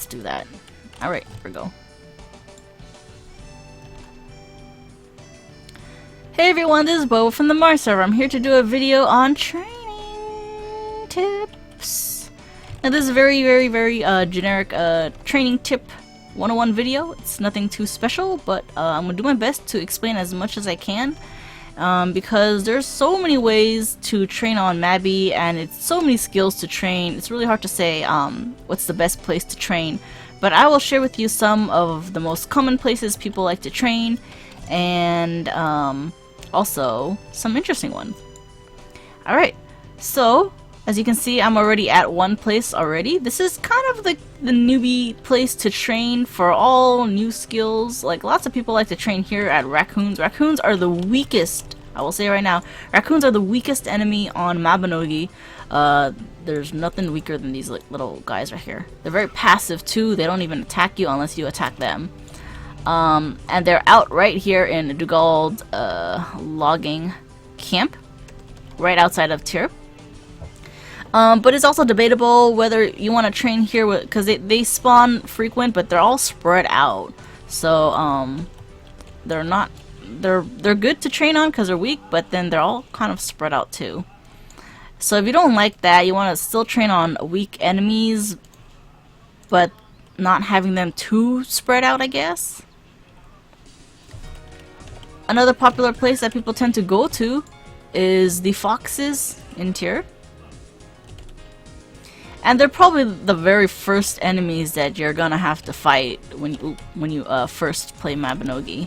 let's do that. Alright, here we go. Hey everyone, this is Bo from the Mars server. I'm here to do a video on training tips. Now this is a very generic training tip 101 video. It's nothing too special, but I'm gonna do my best to explain as much as I can. Because there's so many ways to train on Mabby, and it's so many skills to train. It's really hard to say what's the best place to train, but I will share with you some of the most common places people like to train, and also some interesting ones. Alright, so as you can see, I'm already at one place already. This is kind of the newbie place to train for all new skills. Like, lots of people like to train here at raccoons. Raccoons are the weakest, I will say right now, raccoons are the weakest enemy on Mabinogi. There's nothing weaker than these little guys right here. They're very passive too. They don't even attack you unless you attack them. And they're out right here in Dugald logging camp, right outside of Tirp. But it's also debatable whether you want to train here, because they spawn frequent, but they're all spread out. So they're good to train on because they're weak, but then they're all kind of spread out too. So if you don't like that, you want to still train on weak enemies, but not having them too spread out, I guess. Another popular place that people tend to go to is the foxes in Tirp. And they're probably the very first enemies that you're gonna have to fight when you first play Mabinogi.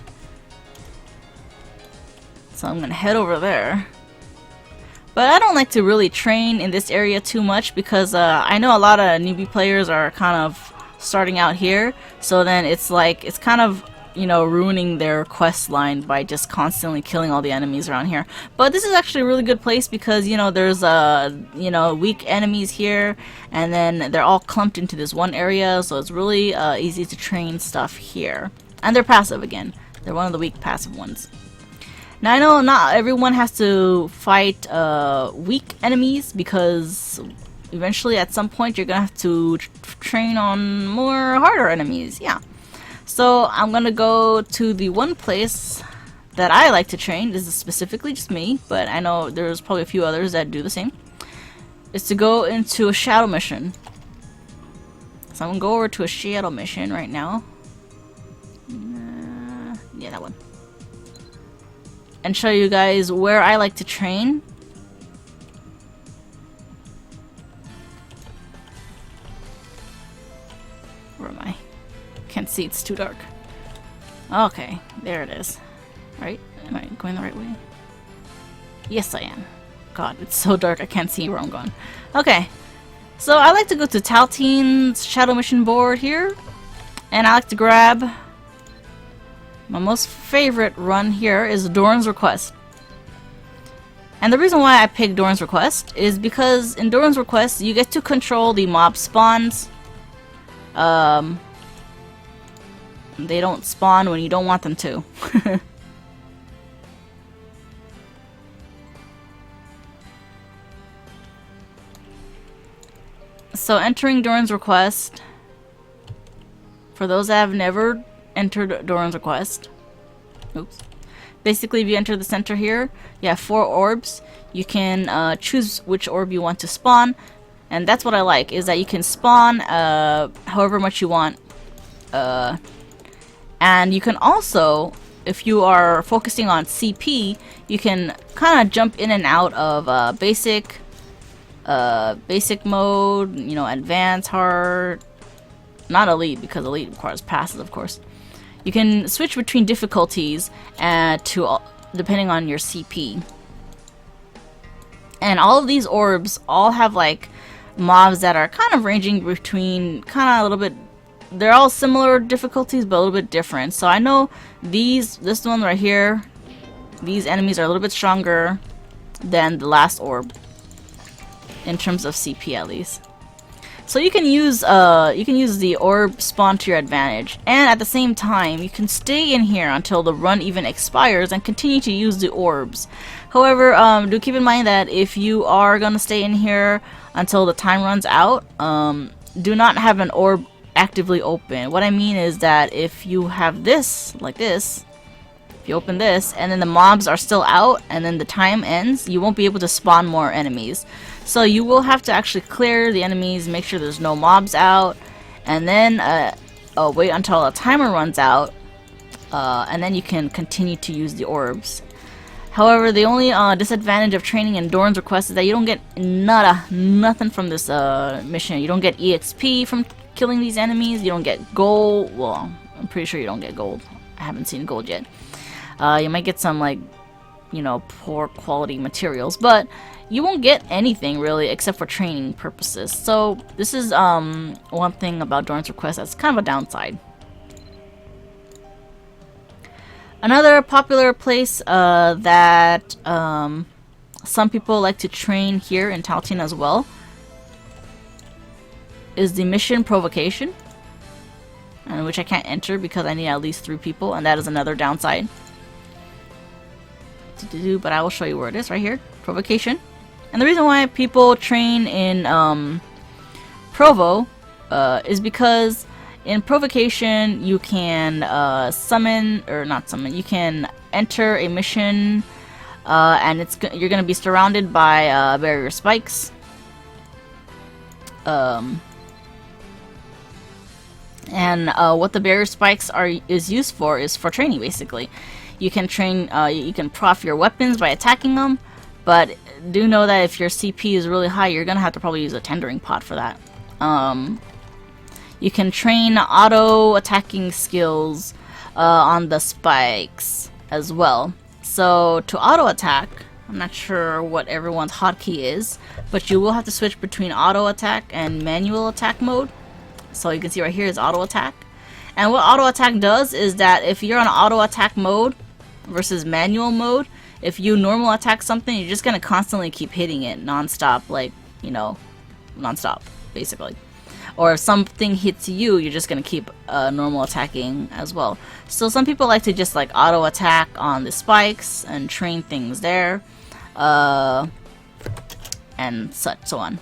So I'm gonna head over there. But I don't like to really train in this area too much because I know a lot of newbie players are kind of starting out here. So then it's like, it's kind of, you know, ruining their quest line by just constantly killing all the enemies around here. But this is actually a really good place because, you know, there's you know, weak enemies here, and then they're all clumped into this one area, so it's really easy to train stuff here. And they're passive again. They're one of the weak passive ones. Now I know not everyone has to fight weak enemies, because eventually at some point you're gonna have to train on more harder enemies, yeah. So I'm gonna go to the one place that I like to train. This is specifically just me, but I know there's probably a few others that do the same. Is to go into a shadow mission. So I'm gonna go over to a shadow mission right now. Yeah, that one. And show you guys where I like to train. Where am I? Can't see, it's too dark. Okay, there it is. Right? Am I going the right way? Yes, I am. God, it's so dark I can't see where I'm going. Okay, so I like to go to Taltine's Shadow Mission board here, and I like to grab my most favorite run here is Doran's Request. And the reason why I picked Doran's Request is because in Doran's Request you get to control the mob spawns. They don't spawn when you don't want them to. So entering Doran's Request, for those that have never entered Doran's Request, oops. Basically, if you enter the center here, you have 4 orbs. You can choose which orb you want to spawn, and that's what I like, is that you can spawn however much you want. And you can also, if you are focusing on CP, you can kind of jump in and out of basic mode, you know, advanced, hard, not elite, because elite requires passes, of course. You can switch between difficulties depending on your CP. And all of these orbs all have like mobs that are kind of ranging between kind of a little bit. They're all similar difficulties, but a little bit different. So I know this one right here, these enemies are a little bit stronger than the last orb in terms of CP, at least. So you can use the orb spawn to your advantage, and at the same time you can stay in here until the run even expires and continue to use the orbs. However, do keep in mind that if you are gonna stay in here until the time runs out, do not have an orb actively open. What I mean is that if you have this, like this, if you open this, and then the mobs are still out, and then the time ends, you won't be able to spawn more enemies. So you will have to actually clear the enemies, make sure there's no mobs out, and then wait until a timer runs out, and then you can continue to use the orbs. However, the only disadvantage of training in Dorn's Request is that you don't get nothing from this mission. You don't get EXP from killing these enemies. You don't get gold. Well, I'm pretty sure you don't get gold. I haven't seen gold yet. You might get some, like, you know, poor quality materials, but you won't get anything really except for training purposes. So this is one thing about Dorn's Request that's kind of a downside. Another popular place that some people like to train here in Taltin as well is the mission Provocation, which I can't enter because I need at least 3 people, and that is another downside. But I will show you where it is right here, Provocation. And the reason why people train in Provo is because in Provocation you can you can enter a mission, and you're going to be surrounded by barrier spikes. What the barrier spikes is used for is for training, basically. You can train, you can prof your weapons by attacking them, but do know that if your CP is really high, you're gonna have to probably use a tendering pot for that. You can train auto attacking skills on the spikes as well. So to auto attack, I'm not sure what everyone's hotkey is, but you will have to switch between auto attack and manual attack mode. So you can see right here is auto attack. And what auto attack does is that if you're on auto attack mode versus manual mode, if you normal attack something, you're just gonna constantly keep hitting it non-stop, like, you know, non-stop, basically. Or if something hits you, you're just gonna keep normal attacking as well. So some people like to just like auto attack on the spikes and train things there, and so on.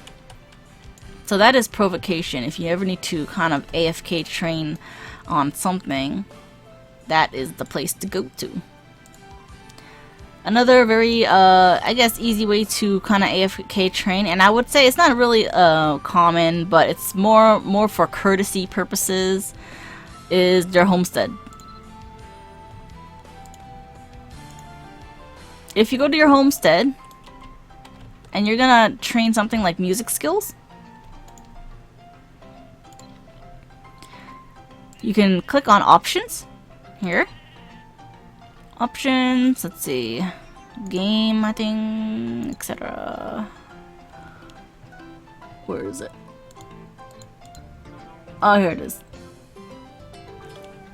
So that is Provocation. If you ever need to kind of AFK train on something, that is the place to go to. Another very, I guess, easy way to kind of AFK train, and I would say it's not really common, but it's more for courtesy purposes, is their Homestead. If you go to your Homestead, and you're gonna train something like music skills, you can click on Options here. Options, let's see, game, I think, etc. Where is it? Oh, here it is.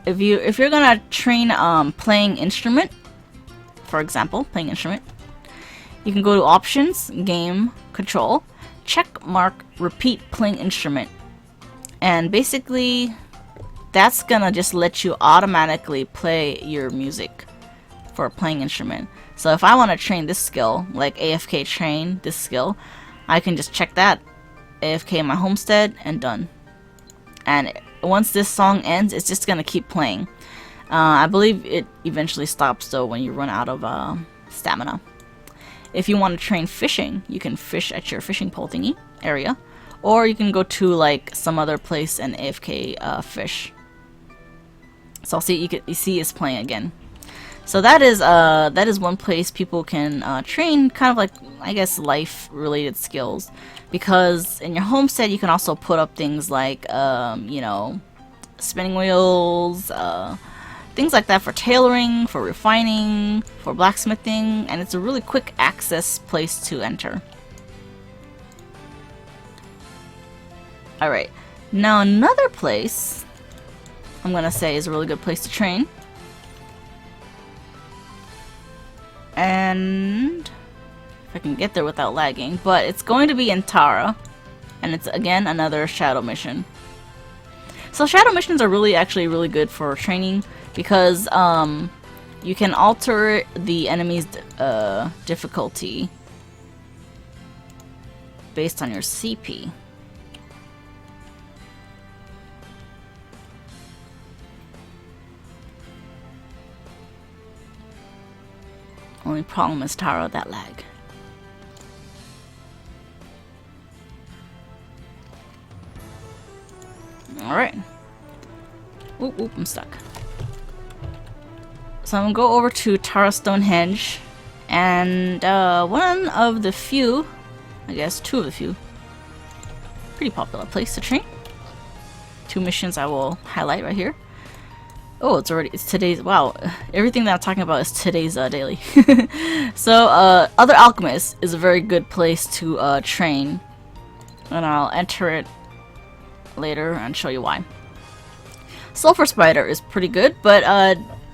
If you're gonna train playing instrument, for example, playing instrument, you can go to Options, Game, Control, check mark, Repeat playing instrument, and basically that's gonna just let you automatically play your music for a playing instrument. So if I want to train this skill, like AFK train this skill, I can just check that, AFK my Homestead, and done. And once this song ends, it's just gonna keep playing. I believe it eventually stops though when you run out of stamina. If you want to train fishing, you can fish at your fishing pole thingy area, or you can go to like some other place and AFK fish. So I'll see, you see it's playing again. So that is one place people can train kind of like, I guess, life related skills, because in your Homestead you can also put up things like you know, spinning wheels, things like that for tailoring, for refining, for blacksmithing, and it's a really quick access place to enter. Alright, now another place I'm gonna say is a really good place to train, and if I can get there without lagging, but it's going to be in Tara, and it's again another shadow mission. So shadow missions are actually really good for training, because you can alter the enemy's difficulty based on your CP. Only problem is Tara, that lag. Alright. Oop, oop, I'm stuck. So I'm gonna go over to Tara Stonehenge, and one of the few, I guess two of the few, pretty popular place to train. 2 missions I will highlight right here. Oh, it's today's, wow, everything that I'm talking about is today's daily. So, Other Alchemist is a very good place to train, and I'll enter it later and show you why. Sulfur Spider is pretty good, but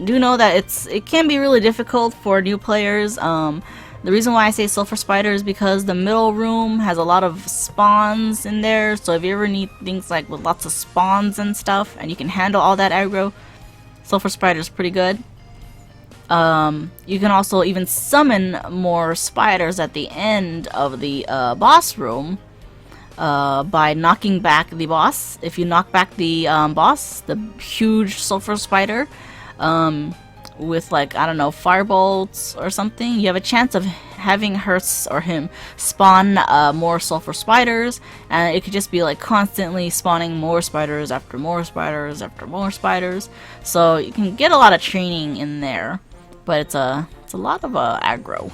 do know that it can be really difficult for new players. The reason why I say Sulfur Spider is because the middle room has a lot of spawns in there, so if you ever need things like with lots of spawns and stuff, and you can handle all that aggro, Sulfur Spider is pretty good. You can also even summon more spiders at the end of the boss room by knocking back the boss. If you knock back the boss, the huge sulfur spider, with like, I don't know, firebolts or something, you have a chance of having her or him spawn more sulfur spiders, and it could just be like constantly spawning more spiders after more spiders after more spiders. So you can get a lot of training in there, but it's a lot of aggro.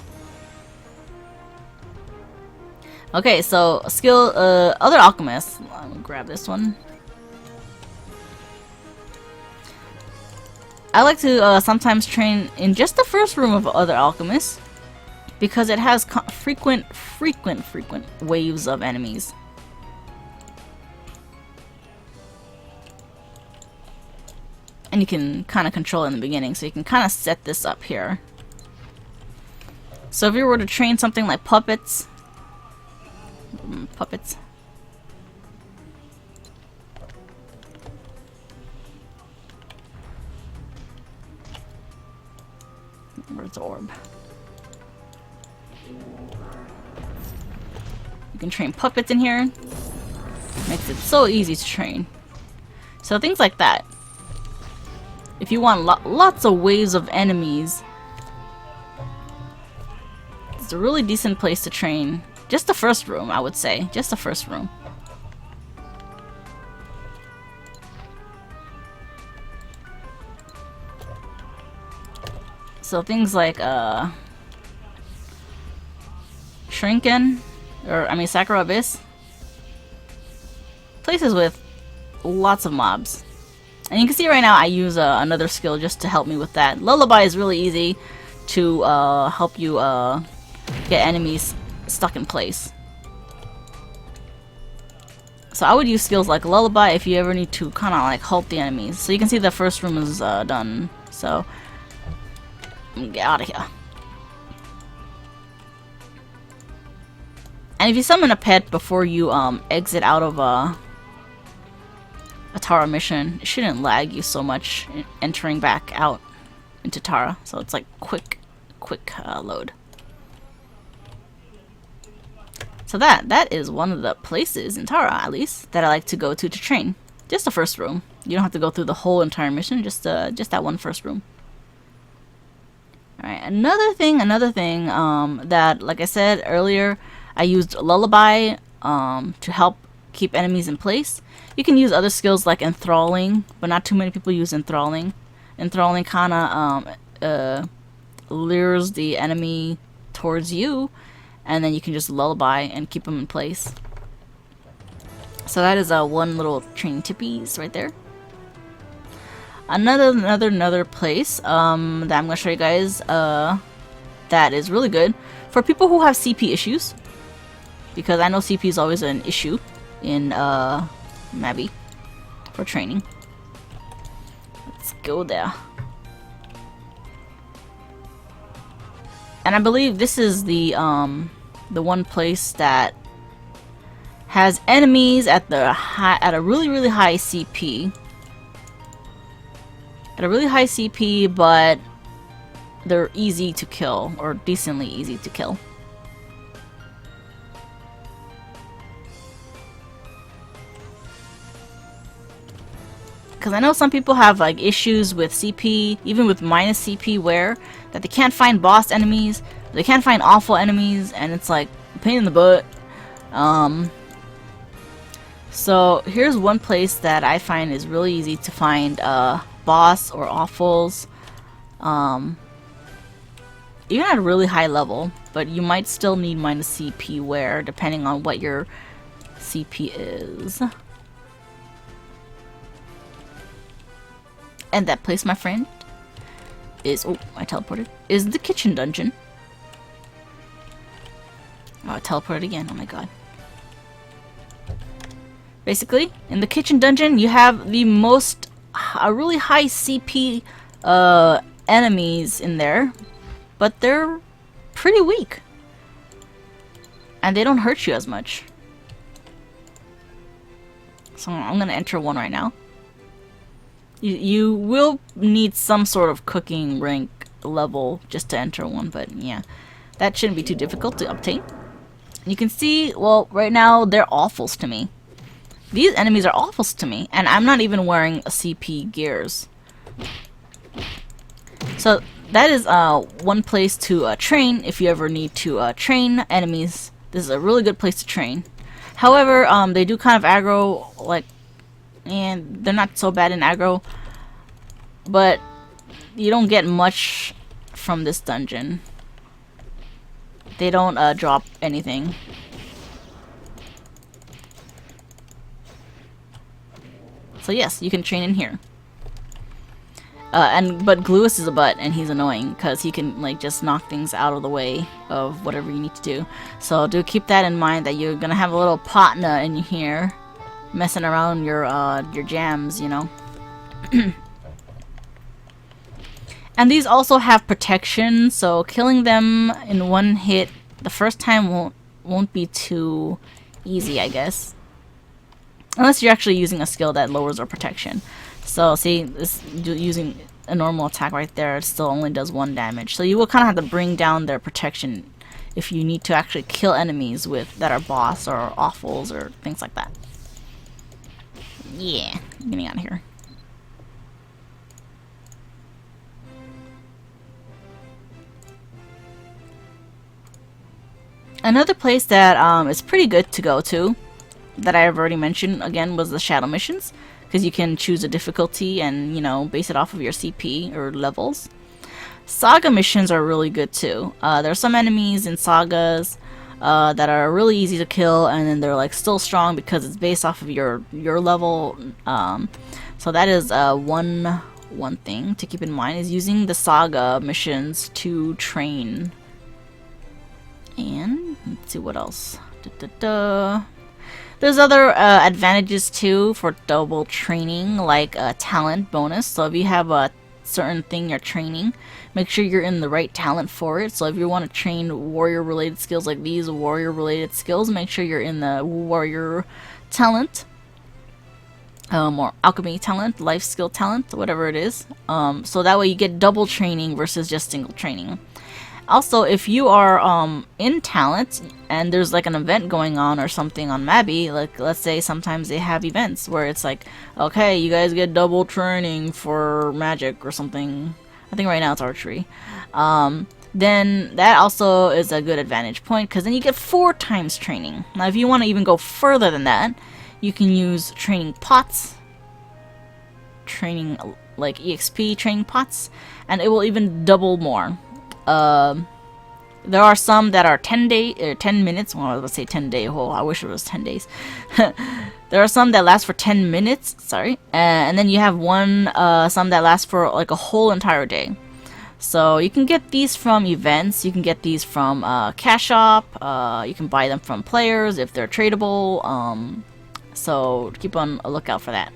Okay, so skill, Other Alchemist. I'm gonna grab this one. I like to sometimes train in just the first room of Other Alchemist because it has frequent waves of enemies. And you can kind of control it in the beginning, so you can kind of set this up here. So if you were to train something like puppets, where's the orb? You can train puppets in here. Makes it so easy to train. So things like that. If you want lots of waves of enemies, it's a really decent place to train. Just the first room, I would say. Just the first room. So things like Shrinken, or I mean Sakura Abyss. Places with lots of mobs. And you can see right now I use another skill just to help me with that. Lullaby is really easy to help you get enemies stuck in place. So I would use skills like Lullaby if you ever need to kind of like halt the enemies. So you can see the first room is done. So get out of here. And if you summon a pet before you exit out of a Tara mission, it shouldn't lag you so much entering back out into Tara. So it's like quick load. So that is one of the places in Tara, at least, that I like to go to train. Just the first room. You don't have to go through the whole entire mission, just that one first room. Alright, another thing that, like I said earlier, I used Lullaby to help keep enemies in place. You can use other skills like Enthralling, but not too many people use Enthralling. Enthralling kind of lures the enemy towards you, and then you can just Lullaby and keep them in place. So that is one little training tippies right there. Another place that I'm gonna show you guys that is really good for people who have CP issues, because I know CP is always an issue in Mabi for training. Let's go there. And I believe this is the one place that has enemies at a really high CP. At a really high CP, but they're easy to kill, or decently easy to kill. Because I know some people have like issues with CP, even with minus CP wear, that they can't find boss enemies, they can't find awful enemies, and it's like a pain in the butt. So here's one place that I find is really easy to find boss or awfuls, even at a really high level, but you might still need minus CP wear depending on what your CP is. And that place, my friend, is... oh, I teleported. Is the kitchen dungeon. Oh, I teleported again. Oh my god. Basically, in the kitchen dungeon, you have the most... a really high CP enemies in there. But they're pretty weak. And they don't hurt you as much. So I'm gonna enter one right now. You will need some sort of cooking rank level just to enter one, but yeah. That shouldn't be too difficult to obtain. You can see, well, right now, they're awfuls to me. These enemies are awfuls to me, and I'm not even wearing a CP gears. So, that is one place to train if you ever need to train enemies. This is a really good place to train. However, they do kind of aggro, like, and they're not so bad in aggro, but you don't get much from this dungeon. They don't drop anything. So yes, you can train in here. But Gluis is a butt, and he's annoying because he can like just knock things out of the way of whatever you need to do. So do keep that in mind, that you're gonna have a little partner in here, messing around your jams, you know. And these also have protection, so killing them in one hit the first time won't be too easy, I guess. Unless you're actually using a skill that lowers our protection. So see, this using a normal attack right there, it still only does 1 damage. So you will kind of have to bring down their protection if you need to actually kill enemies with that are boss or awfuls or things like that. Yeah, getting out of here. Another place that is pretty good to go to, that I have already mentioned again, was the shadow missions, because you can choose a difficulty and, you know, base it off of your CP or levels. Saga missions are really good too. There are some enemies in sagas that are really easy to kill, and then they're like still strong because it's based off of your level. So that is one thing to keep in mind, is using the saga missions to train. And let's see what else. There's other advantages too for double training, like a talent bonus. So if you have a certain thing you're training, make sure you're in the right talent for it. So if you want to train warrior related skills like these warrior related skills, make sure you're in the warrior talent, or alchemy talent, life skill talent, whatever it is. So that way you get double training versus just single training. Also, if you are in talent and there's like an event going on or something on Mabby, like let's say sometimes they have events where it's like, okay, you guys get double training for magic or something. I think right now it's archery. Then that also is a good advantage point, because then you get 4 times training. Now if you want to even go further than that, you can use training pots, training like EXP training pots, and it will even double more. There are some that are 10 minutes. Well, I was going to say 10 day. Oh, I wish it was 10 days. There are some that last for 10 minutes. Sorry. And then you have some that last for like a whole entire day. So you can get these from events. You can get these from Cash Shop. You can buy them from players if they're tradable. So keep on a lookout for that.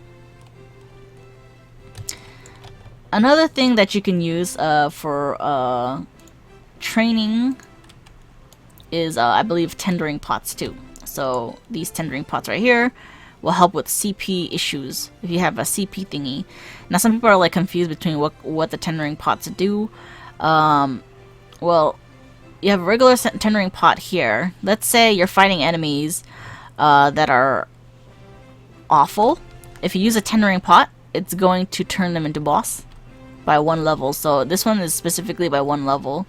Another thing that you can use for training is, I believe, tendering pots too. So these tendering pots right here will help with CP issues if you have a CP thingy. Now some people are like confused between what the tendering pots do. Well, you have a regular tendering pot here. Let's say you're fighting enemies that are awful. If you use a tendering pot, it's going to turn them into boss by 1 level. So this one is specifically by 1 level.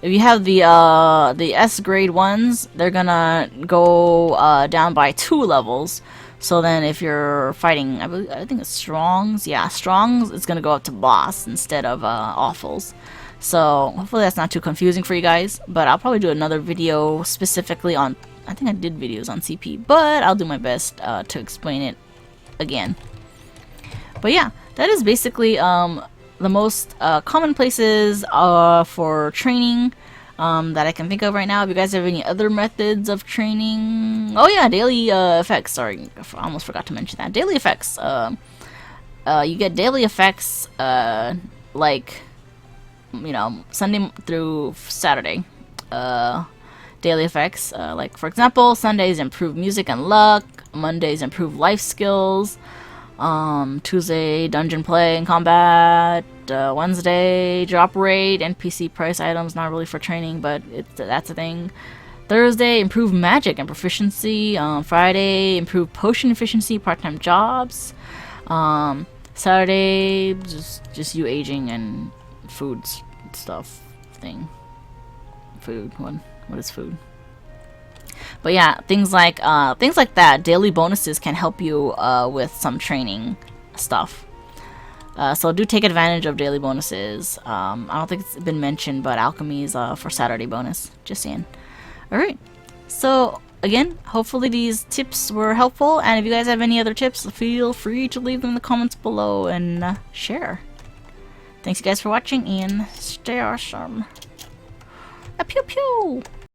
If you have the S grade ones, they're gonna go down by 2 levels. So then if you're fighting, I think it's Strongs. Yeah, Strongs, it's gonna go up to boss instead of Awfuls. So hopefully that's not too confusing for you guys. But I'll probably do another video specifically on, I think I did videos on CP, but I'll do my best to explain it again. But yeah, that is basically the most common places for training that I can think of right now. If you guys have any other methods of training, oh yeah, daily effects. Sorry, I almost forgot to mention that. Daily effects. You get daily effects like, you know, Sunday through Saturday. Daily effects, like for example, Sundays improve music and luck. Mondays improve life skills. Tuesday, dungeon play and combat. Wednesday, drop rate, NPC price items, not really for training, but that's a thing. Thursday, improve magic and proficiency. Friday, improve potion efficiency, part-time jobs. Saturday, just you aging and food stuff thing. Food, what is food? But yeah, things like that. Daily bonuses can help you with some training stuff. So do take advantage of daily bonuses. I don't think it's been mentioned, but alchemy is for Saturday bonus. Just saying. Alright. So again, hopefully these tips were helpful. And if you guys have any other tips, feel free to leave them in the comments below and share. Thanks you guys for watching and stay awesome. Pew pew!